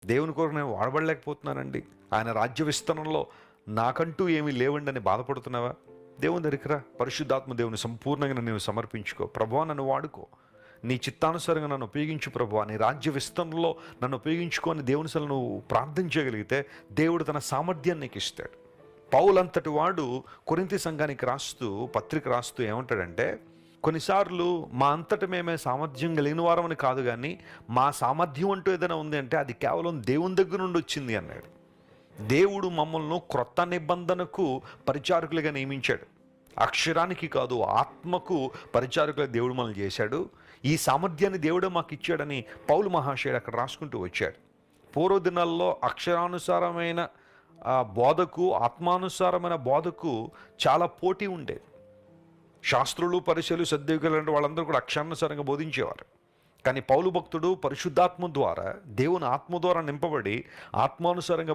దేవుని కొరకు నేను వాడబడలేకపోతున్నానండి, ఆయన రాజ్య విస్తరణలో నాకంటూ ఏమీ లేవండి అని బాధపడుతున్నావా? దేవుని దగ్గరికి రా, పరిశుద్ధాత్మ దేవుని సంపూర్ణంగా నేను సమర్పించుకో. ప్రభువా నన్ను వాడుకో, నీ చిత్తానుసారంగా నన్ను ఉపయోగించు ప్రభువా, నీ రాజ్య విస్తరణలో నన్ను ఉపయోగించుకొని దేవుని సలు నువ్వు ప్రార్థన చేయగలిగితే దేవుడు తన సామర్థ్యాన్ని నీకు ఇస్తాడు. పౌలంతటి వాడు కొరింథీ సంఘానికి పత్రిక రాస్తూ ఏమంటాడంటే, కొన్నిసార్లు మా అంతట మేమే సామర్థ్యం కలిగిన వారమని కాదు, కానీ మా సామర్థ్యం అంటూ ఏదైనా ఉంది అంటే అది కేవలం దేవుని దగ్గర నుండి వచ్చింది అన్నాడు. దేవుడు మమ్మల్ని క్రొత్త నిబంధనకు పరిచారకులుగా నియమించాడు. అక్షరానికి కాదు, ఆత్మకు పరిచారకులుగా దేవుడు మనల్ని చేశాడు. ఈ సామర్థ్యాన్ని దేవుడే మాకు ఇచ్చాడని పౌలు మహాశయుడు అక్కడ రాసుకుంటూ వచ్చాడు. పూర్వ దినాల్లో అక్షరానుసారమైన బోధకు, ఆత్మానుసారమైన బోధకు చాలా పోటీ ఉండేది. శాస్త్రులు, పరిచయులు, సద్దేవులు అంటే వాళ్ళందరూ కూడా అక్షరానుసారంగా బోధించేవారు. కానీ పౌలు భక్తుడు పరిశుద్ధాత్మ ద్వారా, దేవుని ఆత్మ ద్వారా నింపబడి ఆత్మానుసారంగా